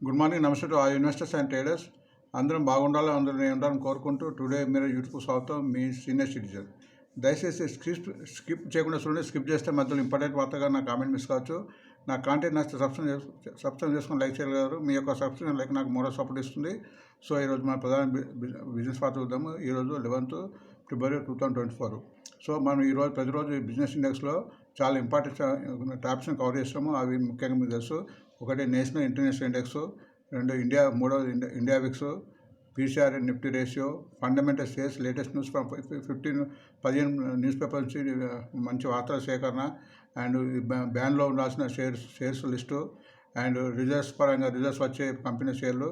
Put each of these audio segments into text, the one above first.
Good morning, నమస్తే to ఆ investors and traders. అందరం బాగుండాలి, అందరూ నేను ఉండాలని కోరుకుంటూ టుడే మీరు యూట్యూబ్ స్వాగతం. మీ సీనియర్ సిటిజన్. దయచేసి స్కిప్ చేయకుండా చూడండి. స్కిప్ చేస్తే మధ్యలో ఇంపార్టెంట్ వార్తగా నా కామెంట్ మిస్ కావచ్చు. నా కాంటెంట్ నచ్చితే సబ్స్క్రైబ్ చేసుకొని లైక్ చేయగలరు. మీ యొక్క సబ్స్క్రిప్షన్ లైక్ నాకు మోరల్ సపోర్ట్ ఇస్తుంది. సో ఈరోజు మన ప్రధాన బిజినెస్ వార్త చూద్దాము. ఈరోజు 11th February 2024. సో మనం ఈరోజు ప్రతిరోజు బిజినెస్ ఇండెక్స్లో చాలా ఇంపార్టెంట్ టాపిక్స్ని కవర్ చేస్తాము. అవి ముఖ్యంగా మీకు తెలుసు. ఒకటి నేషనల్ ఇంటర్నేషనల్ ఇండెక్స్, రెండు మూడవది India VIX, PCR Nifty ratio, fundamental shares, latest news from 15 news paper నుంచి మంచి వార్తల సేకరణ, అండ్ బ్యాన్లో ఉండాల్సిన షేర్స్ లిస్టు, అండ్ రిజర్వ్స్ పరంగా రిజర్వ్స్ వచ్చే కంపెనీ షేర్లు,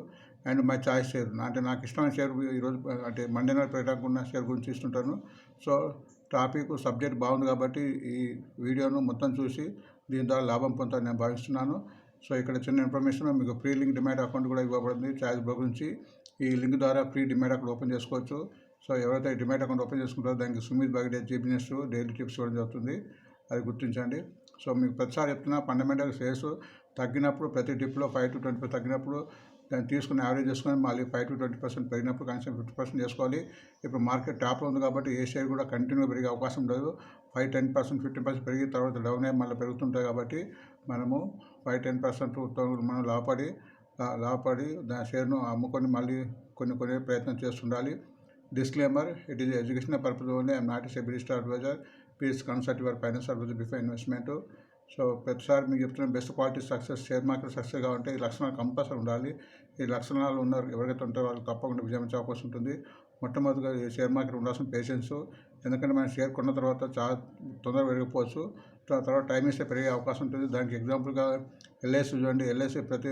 అండ్ మై చాయిస్ షేర్ అంటే నాకు ఇష్టమైన షేర్ ఈరోజు అంటే మండే నాడు పెట్టడానికి ఉన్న షేర్ గురించి ఇస్తుంటాను. సో టాపిక్ సబ్జెక్ట్ బాగుంది కాబట్టి ఈ వీడియోను మొత్తం చూసి దీని ద్వారా లాభం పొందాలని నేను భావిస్తున్నాను. సో ఇక్కడ చిన్న ఇన్ఫర్మేషన్, మీకు ఫ్రీ లింక్ డిమాట్ అకౌంట్ కూడా ఇవ్వబడింది చాయిస్ బ్రోకర్ నుంచి. ఈ లింక్ ద్వారా ఫ్రీ డిమాట్ అకౌంట్ ఓపెన్ చేసుకోవచ్చు. సో ఎవరైతే డిమాట్ అకౌంట్ ఓపెన్ చేసుకుంటారో దానికి సుమిత్ బాగడే బిజినెస్ డైలీ టిప్స్ ఇవ్వడం జరుగుతుంది. అది గుర్తించండి. సో మీకు ప్రతిసారి చెప్తున్నా, ఫండమెంటల్ షేర్స్ తగ్గినప్పుడు ప్రతి డిప్లో 5 to 20% తగ్గినప్పుడు దాన్ని తీసుకుని యావరేజ్ చేసుకొని మళ్ళీ 5 to 20% పెరిగినప్పుడు కనీసం 50% చేసుకోవాలి. ఇప్పుడు మార్కెట్ టాప్లో ఉంది కాబట్టి ఏ షేర్ కూడా కంటిన్యూ పెరిగే అవకాశం ఉండదు. 5-10%, 15% పెరిగిన తర్వాత డౌన్ అయ్యి మళ్ళీ పెరుగుతుంటాయి కాబట్టి మనము 5-10% మనం లాభపడి దాని షేర్ను అమ్ముకొని మళ్ళీ కొన్ని ప్రయత్నం చేస్తుండాలి. Disclaimer: it is educational purpose only. I'm not a SEBI registered advisor. Please consult your finance advisor before investment. So ప్రతిసారి మీకు చెప్తున్న best quality success, share market success కావాలంటే ఈ లక్షణాలు కంపల్సరీ ఉండాలి. ఈ లక్షణాలు ఉన్నారు ఎవరికైతే ఉంటారో వాళ్ళు తప్పకుండా విజయించే అవకాశం ఉంటుంది. మొట్టమొదటిగా ఈ షేర్ మార్కెట్ ఉండాల్సిన పేషెన్స్. ఎందుకంటే మనం షేర్ కొన్న తర్వాత చాలా తొందరగా పెరిగిపోవచ్చు, తర్వాత టైం ఇస్తే పెరిగే అవకాశం ఉంటుంది. దానికి ఎగ్జాంపుల్గా ఎల్ఐసి చూడండి. ఎల్ఐసి ప్రతి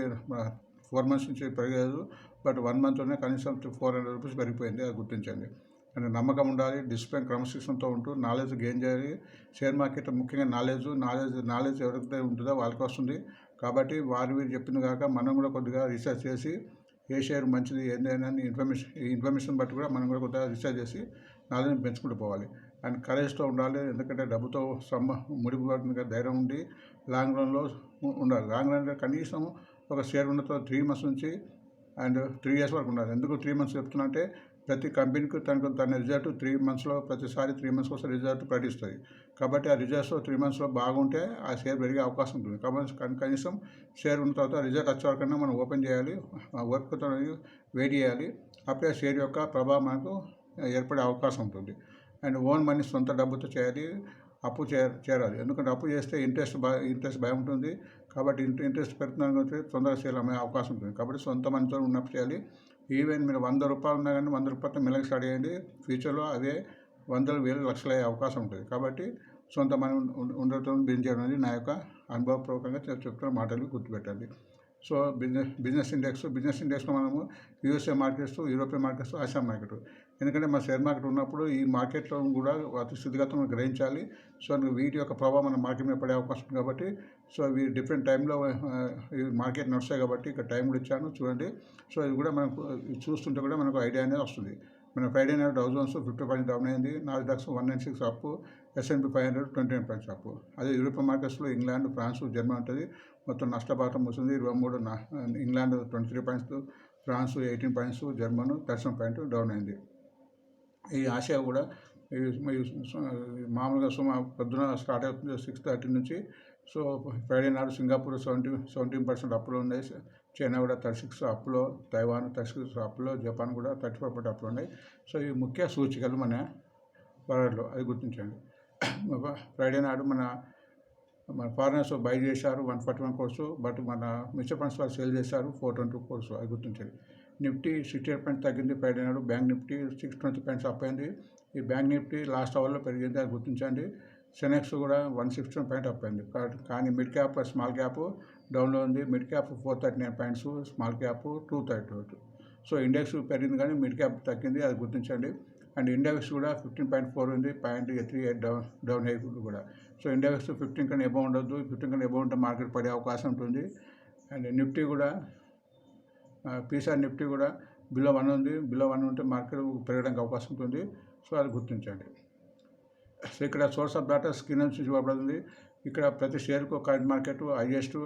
4 months నుంచి పెరగలేదు, బట్ 1 monthలోనే కనీసం 400 రూపీస్ పెరిగిపోయింది. అది గుర్తించండి. అండ్ నమ్మకం ఉండాలి, డిసిప్లిన్ క్రమశిక్షణతో ఉంటూ నాలెడ్జ్ గెయిన్ చేయాలి. షేర్ మార్కెట్ ముఖ్యంగా నాలెడ్జ్ ఎవరికైతే ఉంటుందో వాళ్ళకి వస్తుంది. కాబట్టి వీరు చెప్పింది కాక మనం కూడా కొద్దిగా రీసెర్చ్ చేసి ఏ షేర్ మంచిది ఏంటైనా ఇన్ఫర్మేషన్ బట్టి కూడా మనం కూడా కొద్దిగా రీసెర్చ్ చేసి నాలెడ్జ్ని పెంచుకుంటూ పోవాలి. అండ్ కరేజ్తో ఉండాలి, ఎందుకంటే డబ్బుతో ముడిపడిన ధైర్యం ఉండి లాంగ్ రన్లో ఉండాలి. లాంగ్ రన్ కనీసం ఒక షేర్ ఉన్న 3 months నుంచి అండ్ 3 years వరకు ఉండాలి. ఎందుకు 3 months చెప్తున్నా అంటే ప్రతి కంపెనీకి తన రిజల్ట్ 3 monthsలో ప్రతిసారి 3 months కోసం రిజల్ట్ ప్రకటిస్తుంది. కాబట్టి ఆ రిజల్ట్స్లో 3 monthsలో బాగుంటే ఆ షేర్ పెరిగే అవకాశం ఉంటుంది. కాబట్టి కనీసం షేర్ ఉన్న తర్వాత రిజల్ట్ వచ్చే వరకన్నా మనం ఓపెన్ చేయాలి, ఓపికతో వెయిట్ చేయాలి. అప్పుడే షేర్ యొక్క ప్రభావం మనకు ఏర్పడే అవకాశం ఉంటుంది. అండ్ ఓన్ మనీ సొంత డబ్బుతో చేయాలి, అప్పు చేరాలి. ఎందుకంటే అప్పు చేస్తే ఇంట్రెస్ట్ భయం ఉంటుంది. కాబట్టి ఇంట్రెస్ట్ పెడుతున్నాను తొందరగా సేల్ అమ్మే అవకాశం ఉంటుంది. కాబట్టి సొంత మనీతో ఉన్నప్పుడు చేయాలి. ఈవెన్ మీరు 100 రూపాయలు ఉన్నా కానీ 100 రూపాయలతో మెల్లగా స్టార్ట్ చేయండి. ఫ్యూచర్లో అవే 100,000 లక్షలు అయ్యే అవకాశం ఉంటుంది. కాబట్టి సొంత మనీ ఉండటం బిజినెస్ చేయడం అనేది నా యొక్క అనుభవపూర్వకంగా చెప్తున్న మాటలు గుర్తుపెట్టండి. సో బిజినెస్ ఇండెక్స్లో మనము USA markets, European markets, Asia market. ఎందుకంటే మన షేర్ మార్కెట్ ఉన్నప్పుడు ఈ మార్కెట్లో కూడా వాటి స్థితిగతులను గ్రహించాలి. సో వీటి యొక్క ప్రభావం మన మార్కెట్ మీద పడే అవకాశం ఉంది. కాబట్టి సో ఇవి డిఫరెంట్ టైంలో ఈ మార్కెట్ నడుస్తాయి కాబట్టి ఇక్కడ టైం కూడా ఇచ్చాను చూడండి. సో ఇది కూడా మనకు చూస్తుంటే కూడా మనకు ఐడియా అనేది వస్తుంది. మన ఫ్రైడే నాడు డౌ జోన్స్ 50 points డౌన్ అయింది, Nasdaq 196 up, S&P 500 29 points up. అదే యూరోపియన్ మార్కెట్స్లో ఇంగ్లాండ్, ఫ్రాన్స్, జర్మనీ ఉంటుంది. మొత్తం నష్టపాతం వస్తుంది 23. England 23 points, France 18 points, Germany 37 points down అయింది. ఈ ఆసియా కూడా మామూలుగా పొద్దున స్టార్ట్ అవుతుంది 6:30 నుంచి. సో ఫ్రైడే నాడు సింగపూర్ 17% అప్పులో ఉన్నాయి, చైనా కూడా 36 అప్పులో, తైవాన్ 36 అప్పులో, జపాన్ కూడా 34% అప్పులో ఉన్నాయి. సో ఈ ముఖ్య సూచికలు మన వరల్డ్లో, అది గుర్తించండి. ఫ్రైడే నాడు మన ఫారినర్స్ బై చేశారు 141 crores, బట్ మన మ్యూచువల్ ఫండ్స్ వాళ్ళు సేల్ చేశారు 422 crores, అది గుర్తించండి. నిఫ్టీ 68 points తగ్గింది ఫ్రైడే నాడు. బ్యాంక్ నిఫ్టీ 620 points అప్ అయింది. ఈ బ్యాంక్ నిఫ్టీ లాస్ట్ అవర్లో పెరిగింది, అది గుర్తించండి. సెనెక్స్ కూడా 116 points అప్ అయింది. కానీ మిడ్ క్యాప్, స్మాల్ క్యాప్ డౌన్లో ఉంది. Mid cap 439 points, small cap 232. So index పెరిగింది కానీ మిడ్ క్యాప్ తగ్గింది, అది గుర్తించండి. అండ్ ఇండెక్స్ కూడా 15.4 ఉంది, 0.38 డౌన్ అయ్యి కూడా. సో ఇండెక్స్ 15 కన్నా ఎబవ్ ఉండొద్దు. 15 కన్నా ఎబవ్ ఉంటే మార్కెట్ పడే అవకాశం ఉంటుంది. అండ్ నిఫ్టీ కూడా పీసీఆర్ నిఫ్టీ కూడా బిలో 1 ఉంది. బిలో 1 ఉంటే మార్కెట్ పెరగడానికి అవకాశం ఉంటుంది. సో అది గుర్తించండి. సో ఇక్కడ సోర్స్ ఆఫ్ డాటా స్క్రీన్ నుంచి చూపబడుతుంది. ఇక్కడ ప్రతి షేర్కు కరెంట్ మార్కెట్, హైయెస్ట్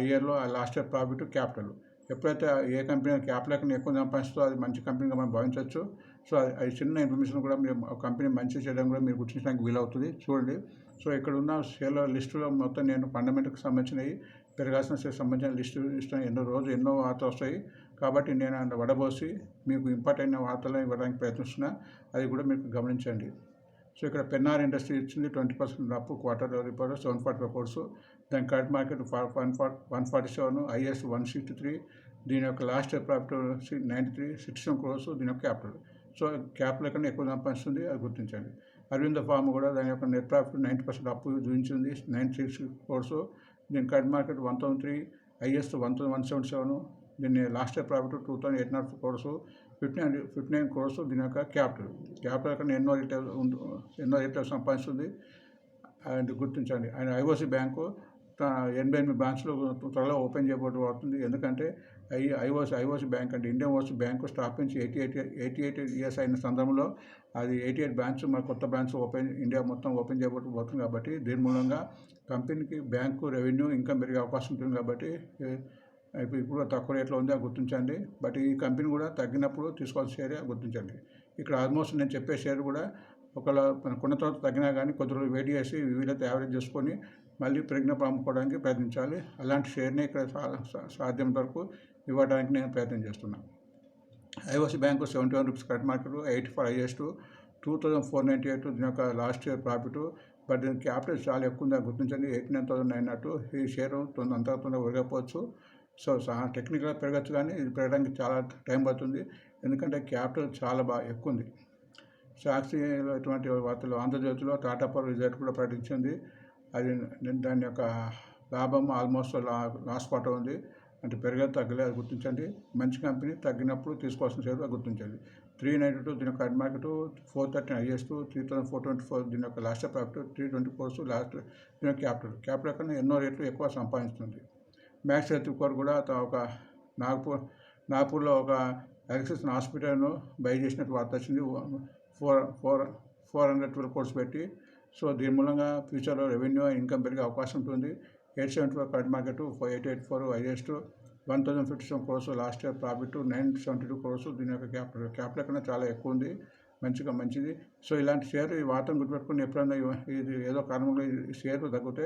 ఇయర్లో లాస్ట్ ఇయర్ ప్రాఫిట్, క్యాపిటల్. ఎప్పుడైతే ఏ కంపెనీ క్యాపిటల్ కన్నా ఎక్కువ సంపాదిస్తుందో అది మంచి కంపెనీగా మనం భావించవచ్చు. సో అది చిన్న ఇన్ఫర్మేషన్ కూడా మీరు కంపెనీ మంచి చేయడం కూడా మీరు గుర్తించడానికి వీలవుతుంది. చూడండి, సో ఇక్కడ ఉన్న షేర్ల లిస్టులో మొత్తం నేను ఫండమెంటల్కి సంబంధించినవి, పెరగాల్సిన షేర్ సంబంధించిన లిస్టు ఎన్నో వార్తలు వస్తాయి. కాబట్టి నేను అందులో వడబోసి మీకు ఇంపార్టెంట్ వార్తలను ఇవ్వడానికి ప్రయత్నిస్తున్నా, అది కూడా మీకు గమనించండి. సో ఇక్కడ పెన్నార్ ఇండస్ట్రీ ఇచ్చింది 20% అప్, క్వార్టర్ రిపోర్ట్ 745 crores. దాని కరెంట్ మార్కెట్ 147, హైయెస్ట్ 163. దీని యొక్క లాస్ట్ ప్రాఫిట్ 93, 67 crores దీని యొక్క క్యాపిటల్. సో క్యాపిటల్ కన్నా ఎక్కువ సంపాదిస్తుంది, అది గుర్తించండి. అరవింద ఫార్మ్ కూడా దాని యొక్క నెట్ ప్రాఫిట్ 90% అప్ చూపించింది, 96 crores. దీని కరెంట్ మార్కెట్ 103, హైయెస్ట్ 177. దీన్ని last year profit 2800 crores, 59 crores దీని యొక్క క్యాపిటల్ కన్నా ఎన్నో రేట్లు సంపాదిస్తుంది, అండ్ గుర్తించండి. అండ్ ఐఓసి బ్యాంకు 88 బ్రాంచ్లు త్వరలో ఓపెన్ చేయబోతుంది. ఎందుకంటే ఐఓసి బ్యాంక్ అంటే ఇండియన్ ఓవర్సీస్ బ్యాంకు స్థాపించి 88 years అయిన సందర్భంలో అది 88 బ్రాంచ్ మన కొత్త బ్రాంచ్ ఇండియా మొత్తం ఓపెన్ చేయబోతుంది. కాబట్టి దీని మూలంగా కంపెనీకి బ్యాంకు రెవెన్యూ ఇంకా పెరిగే అవకాశం ఉంటుంది. కాబట్టి ఇప్పుడు తక్కువ రేట్లో ఉంది, అది గుర్తించండి. బట్ ఈ కంపెనీ కూడా తగ్గినప్పుడు తీసుకోవాల్సిన షేర్ గుర్తించండి. ఇక్కడ ఆల్మోస్ట్ నేను చెప్పే షేర్ కూడా ఒకవేళ కొన్న తర్వాత తగ్గినా కానీ కొద్ది రోజులు వెయిట్ చేసి వీలైతే యావరేజ్ చేసుకొని మళ్ళీ పెరిగినప్పుడు అమ్ముకోవడానికి ప్రయత్నించాలి. అలాంటి షేర్ని ఇక్కడ సాధ్యం వరకు ఇవ్వడానికి నేను ప్రయత్నం చేస్తున్నాను. IOC bank 71 rupees current market, 84 highest, 2498 దీని యొక్క లాస్ట్ ఇయర్ ప్రాఫిట్. బట్ దీని క్యాపిటల్ చాలా ఎక్కువ ఉంది, గుర్తించండి. 89,900. ఈ షేరు అంత తొందరగా పెరగకపోవచ్చు. సో టెక్నికల్గా పెరగచ్చు, కానీ ఇది పెరగడానికి చాలా టైం పడుతుంది, ఎందుకంటే క్యాపిటల్ చాలా ఎక్కువ ఉంది. సాక్షిలో ఎటువంటి వార్తలు, ఆంధ్రజ్యోతిలో టాటా పవర్ రిజల్ట్ కూడా ప్రకటించింది. అది దాని యొక్క లాభం ఆల్మోస్ట్ లాస్ట్ క్వార్టర్ ఉంది, అంటే పెరగదు తగ్గలేదు, అది గుర్తించండి. మంచి కంపెనీ తగ్గినప్పుడు తీసుకోవాల్సిన షేర్ అది గుర్తించండి. 392 దీని యొక్క మార్కెట్, 413 హైయెస్ట్, 3424 దీని యొక్క లాస్ట్ ప్రాఫిట్, 320 crores లాస్ట్ దీని యొక్క క్యాపిటల్ కన్నా ఎన్నో రేట్లు ఎక్కువ సంపాదిస్తుంది. మ్యాక్స్ హెల్త్ కేర్ కూడా ఒక నాగ్పూర్లో ఒక ఎలక్ట్రిషన్ హాస్పిటల్ను బై చేసినట్టు వార్త వచ్చింది, 412 crores పెట్టి. సో దీని మూలంగా ఫ్యూచర్లో రెవెన్యూ ఇన్కమ్ పెరిగే అవకాశం ఉంటుంది. 874 current market, 884 highest, 1057 crores last year profit, 972 crores దీని యొక్క క్యాపిటల్ కన్నా చాలా ఎక్కువ ఉంది, మంచిది. సో ఇలాంటి షేర్ ఈ వార్తను గుర్తుపెట్టుకుని ఎప్పుడైనా ఇది ఏదో కారణంలో ఈ షేర్ తగ్గితే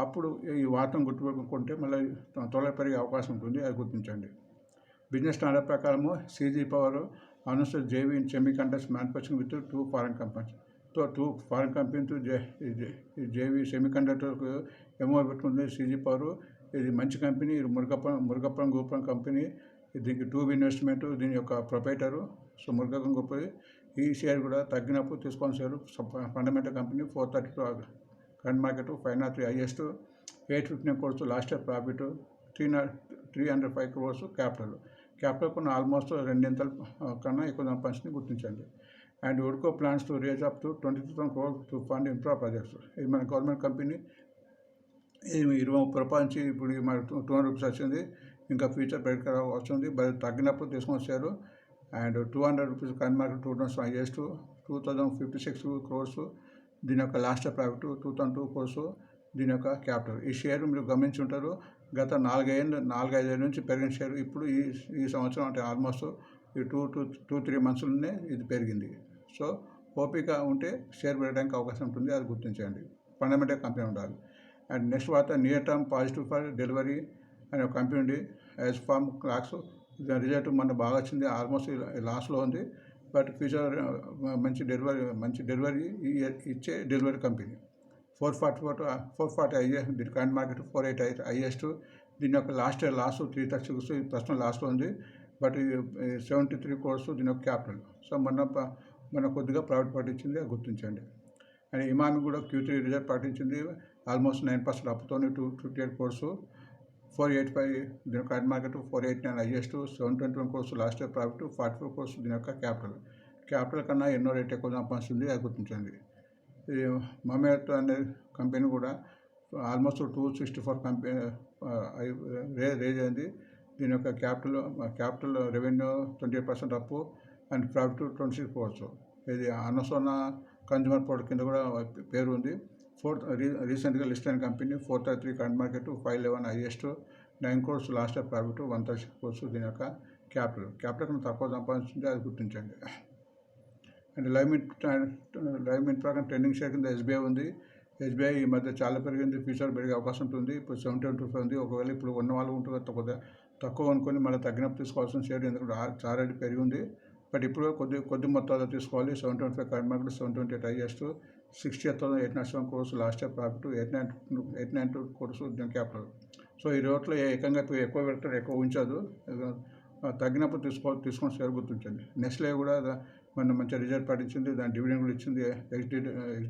అప్పుడు ఈ వార్తను గుర్తుపెట్టుకుంటే మళ్ళీ త్వరగా పెరిగే అవకాశం ఉంటుంది, అది గుర్తించండి. బిజినెస్ స్టాండర్డ్ ప్రకారము CG power announced JV in semiconductors manufacturing with 2 foreign companies. So 2 foreign companies JV సెమీకండక్టర్కు MOU పెట్టుకుంది CG పవర్. ఇది మంచి కంపెనీ, ఇది మురుగప్పం గ్రూప్ కంపెనీ. దీనికి 2 ఇన్వెస్ట్మెంట్, దీని యొక్క ప్రొపరేటరు సో మురుగప్పం గ్రూప్. ఈ షేర్ కూడా తగ్గినప్పుడు తీసుకోవాల్సిన share fundamental company. 432 current market, 503 highest, 859 crores last year profit, 305 crores capital కొన్న ఆల్మోస్ట్ 2 కన్నా ఎక్కువ సంపాదించింది, గుర్తించండి. అండ్ ఉడ్కో plans to raise up to 22,000 crores to fund infra projects. ఇది మన గవర్నమెంట్ కంపెనీ, ఇది 20-30 రూపాయల నుంచి ఇప్పుడు మన 200 rupees వచ్చింది, ఇంకా ఫ్యూచర్ పెరిగి వస్తుంది. బట్ తగ్గినప్పుడు తీసుకొని share. And 200 rupees current market, 2,000 highest, 2,056 crores దీని యొక్క లాస్ట్ ప్రాఫిట్, 202 crores దీని యొక్క క్యాపిటల్. ఈ షేర్ మీరు గమనించి ఉంటారు, గత 4-5 నుంచి పెరిగిన షేర్ ఇప్పుడు ఈ సంవత్సరం అంటే ఆల్మోస్ట్ ఈ 2-3 monthsలోనే ఇది పెరిగింది. సో ఓపిక ఉంటే షేర్ పెరగడానికి అవకాశం ఉంటుంది, అది గుర్తించండి. ఫండమెంటల్ కంపెనీ ఉండాలి. అండ్ నెక్స్ట్ వార్త, near term positive for delivery అనే ఒక కంపెనీ ఉంది, యాజ్ ఫార్మ్ క్లాక్స్. దాని రిజల్ట్ మన బాగా వచ్చింది, ఆల్మోస్ట్ లాస్లో ఉంది. బట్ ఫ్యూచర్ మంచి డెలివరీ ఇచ్చే డెలివరీ కంపెనీ. 440 హైయెస్ట్, దీని కరెంట్ మార్కెట్ 488 హైయెస్ట్. దీని యొక్క లాస్ట్ ఇయర్ లాస్ 336, ప్రస్తుతం లాస్ట్లో ఉంది. బట్ 73 crores దీని యొక్క క్యాపిటల్. సో మన కొద్దిగా ప్రాఫిట్ ప్రకటించింది, అది గుర్తించండి. అండ్ ఇమామి కూడా Q3 రిజల్ట్ ప్రకటించింది, ఆల్మోస్ట్ 9% అప్తో 258 crores, 485 దీని current market, 489 highest, 721 crores last year profit, 44 crores దీని యొక్క క్యాపిటల్ కన్నా ఎన్నో రేట్ ఎక్కువ సంపాదిస్తుంది, అది గుర్తించండి. ఇది మమేట్ అనే కంపెనీ కూడా ఆల్మోస్ట్ 264 కంపెనీ రేజ్ అయింది. దీని యొక్క క్యాపిటల్ రెవెన్యూ 28% అప్పు, అండ్ ప్రాఫిట్ 26 crores. ఇది అనసోనా కన్జ్యూమర్ ప్రొడక్ట్ కింద కూడా పేరు ఉంది. రీసెంట్గా లిస్ట్ అయిన company. 433 current market, 511 highest, 9 crores last year profit, 136 crores దీని యొక్క క్యాపిటల్ కన్నా తక్కువ సంపాదించింది అది గుర్తించండి. అండ్ లైవ్ మింట్ ప్రకారం ట్రెండింగ్ షేర్ కింద ఎస్బీఐ ఉంది. ఎస్బీఐ ఈ మధ్య చాలా పెరిగింది, ఫ్యూచర్ పెరిగే అవకాశం ఉంటుంది. ఇప్పుడు 725 ఉంది. ఒకవేళ ఇప్పుడు ఉన్న వాళ్ళు ఉంటుంది తక్కువ అనుకొని మళ్ళీ తగ్గినప్పుడు తీసుకోవాల్సిన షేర్, ఎందుకంటే ఆల్రెడీ పెరిగి ఉంది. బట్ ఇప్పుడు కొద్ది మొత్తాల్లో తీసుకోవాలి. 725 current market, 728 highest, 68,807 crores last year profit, 892 crores capital. So ఈ రోట్లో ఏకంగా ఎక్కువ పెడతారు, ఎక్కువ ఉంచదు. తగ్గినప్పుడు తీసుకొని షేర్ గుర్తించండి. నెస్లే కూడా మన మంచి రిజల్ట్ పాటించింది, దాని డివిడెండ్ కూడా ఇచ్చింది. ఎక్స్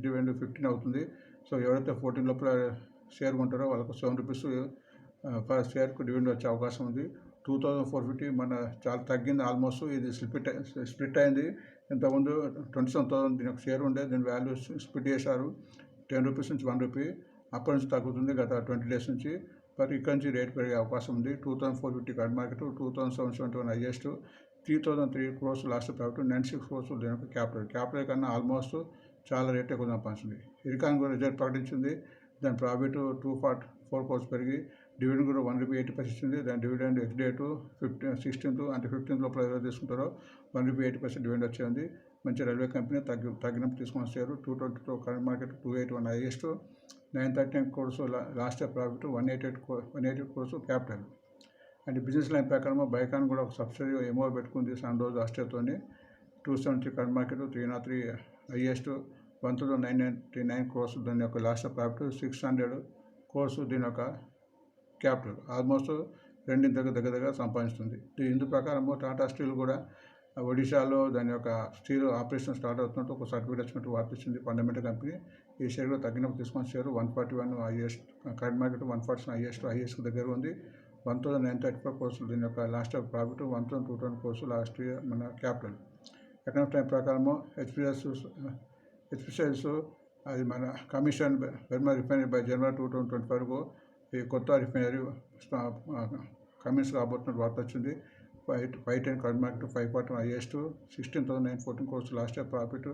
డివిడెండ్ 15 అవుతుంది. సో ఎవరైతే 14 లోపల షేర్ కొంటారో వాళ్ళకు 7 రూపీస్ పర్ షేర్కు డివిడెండ్ వచ్చే అవకాశం ఉంది. 2,450 మన చాలా తగ్గింది ఆల్మోస్ట్. ఇది స్ప్లిట్ అయింది. ఇంతకుముందు 27,000 దీని ఒక షేర్ ఉండే, దీని వాల్యూ స్ప్లిట్ చేశారు 10 రూపీస్ నుంచి 1 రూపీ. అప్పటి నుంచి తగ్గుతుంది గత 20 డేస్ నుంచి. బట్ ఇక్కడ నుంచి రేట్ పెరిగే అవకాశం ఉంది. 2,450 current market, 2,771 highest, 3,003 crores last profit, 96 crores దీని యొక్క క్యాపిటల్ కన్నా ఆల్మోస్ట్ చాలా రేట్ ఎక్కువ సంపాదించింది. ఇరికాన్ కూడా రిజల్ట్ ప్రకటించింది. దాని ప్రాఫిట్ 244 crores పెరిగి, డివిడెండ్ కూడా 1 రూపీ 80 పైసెస్ ఇచ్చింది. దాని డివిడెండ్ ఎక్స్ డేటు 16th, అంటే 15th లోపల ఎవరు తీసుకుంటారో 1 రూపీ 80 డివిడెండ్ వచ్చింది. మంచి రైల్వే కంపెనీ, తగ్గినప్పుడు తీసుకొని వచ్చారు. 222 current market, 281 highest, 939 crores last year profit, 188 crores capital. And business line ప్రకారం బైకాన్ కూడా ఒక సబ్సిడీ ఏమో పెట్టుకుంది సన్రోజ్ ఆస్ట్రేలియాతోని. 270 కరెంట్ మార్కెట్, 303 హైయెస్ట్, 1,999 crores దాని యొక్క లాస్ట్ ఇయర్ ప్రాఫిట్, 600 crores దీని యొక్క క్యాపిటల్. ఆల్మోస్ట్ రెండింటి దగ్గర సంపాదిస్తుంది. ఇందు ప్రకారం టాటా స్టీల్ కూడా ఒడిశాలో దాని యొక్క స్టీల్ ఆపరేషన్ స్టార్ట్ అవుతున్నట్టు ఒక సర్టిఫికేట్ వచ్చినట్టు వార్తిస్తుంది ఫండమెంటల్ కంపెనీ. ఈ షేర్ కూడా తగ్గినప్పుడు తీసుకొని share 141 highest, current market 140 highest దగ్గర ఉంది. 1,934 crores దీని యొక్క last year profit, 1,220 crores last year మన క్యాపిటల్. ఎకనామిక్ టైం ప్రకారము హెచ్పిసిఎల్స్ అది మన కమిషన్ బెర్మా రిఫైనరీ బై జనవరి 2024 వరకు ఈ కొత్త రిఫైనరీ కమిన్స్ కాబోతున్నట్టు వార్త వచ్చింది. 510 current market, 540 highest, 16,914 crores last year profit,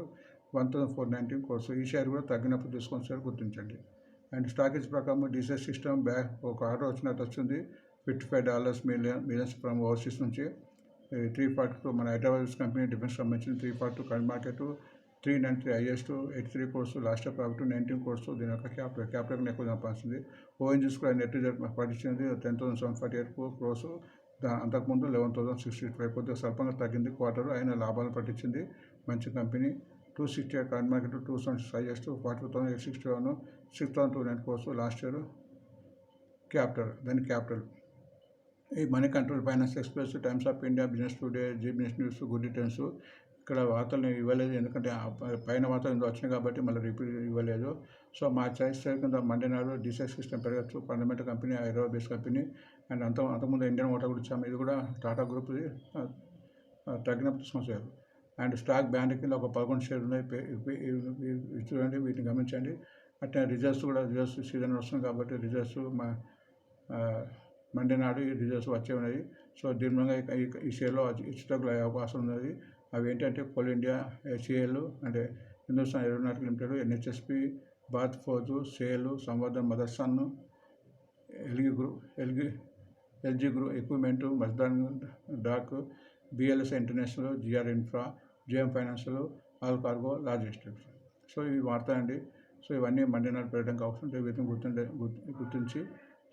1,419 crores. ఈ షేర్ కూడా తగ్గినప్పుడు తీసుకొని షేర్ గుర్తించండి. అండ్ స్టాకేజ్ ప్రకారం డిసెస్ సిస్టమ్ బ్యాక్ ఒక ఆర్డర్ వచ్చినట్టు వచ్చింది. $55 మిలియన్స్ ఫ్రమ్ ఓవర్సీస్ నుంచి. 342 మన హైదరాబాద్ కంపెనీ డిఫెన్స్ సంబంధించిన 342 current market, 393 highest, 83 crores last year profit, 19 crores దీని యొక్క క్యాపిటల్ ఎక్కువ సంపాదించింది. ఓఎన్జీస్ కూడా నెట్ రిజల్ట్ పట్టించింది 10,748 crores. అంతకుముందు 11,065. కొద్దిగా స్వల్పంగా తగ్గింది క్వార్టర్, అయినా లాభాలు పట్టించింది. మంచి company. 268 current market, 276 highest, 42,861, 6,209 crores last year capital. ఈ Money Control, Finance Express, Times of India, Business Today, Zee Business News, Good Returns ఇక్కడ వార్తలు ఇవ్వలేదు, ఎందుకంటే పైన వార్తలు వచ్చినాయి కాబట్టి మళ్ళీ రిపీట్ ఇవ్వలేదు. సో మా చాయిస్ కింద మండే నాడు డిసెస్ సిస్టమ్ పెరగచ్చు, fundamental company, Hyderabad base company. And అంతకుముందు ఇండియన్ మోటార్ కూడా ఇచ్చాము, ఇది కూడా టాటా గ్రూప్ది తగ్గినప్పుడు తీసుకొచ్చారు. అండ్ స్టాక్ బ్యాండ్ కింద ఒక 11 షేర్లు ఉన్నాయి, చూడండి, వీటిని గమనించండి. అట్లా రిజల్ట్స్ సీజన్ వస్తుంది కాబట్టి రిజల్ట్స్ మండే నాడు ఈ రిజల్ట్స్ వచ్చే ఉన్నాయి. సో దీని మూలంగా ఈ షేర్లో హెచ్చుతగ్గులు అయ్యే అవకాశం ఉన్నది. అవి ఏంటంటే కోల్ ఇండియా, హెచ్ఏఎల్ అంటే Hindustan aeronautical limited, NHSP, Bharat forge, SAIL, Samvardhana Motherson, Elgi group equipment, Mazagon dock, BLS international, GR infra, JM financial, all cargo logistics. So ఇవి వాడతాయండి. సో ఇవన్నీ మండే నాడు పెట్టడానికి అవసరం ఉంటే వీటిని గుర్తించి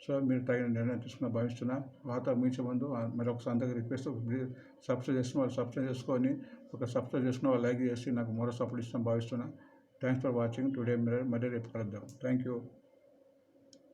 సో మీరు తగిన నిర్ణయం తీసుకున్న భావిస్తున్నా. వార్త ముగించే ముందు మరొకసారి అందరికీ రిక్వెస్ట్, సబ్స్క్రైబ్ చేసుకున్న వాళ్ళు సబ్స్క్రైబ్ చేసుకొని, సబ్స్క్రైబ్ చేసుకున్న వాళ్ళు లైక్ చేసి నాకు మరో సపోర్ట్ ఇస్తాను భావిస్తున్నా. Thanks for watching today mirror. మళ్ళీ రేపు కలుద్దాం. Thank you.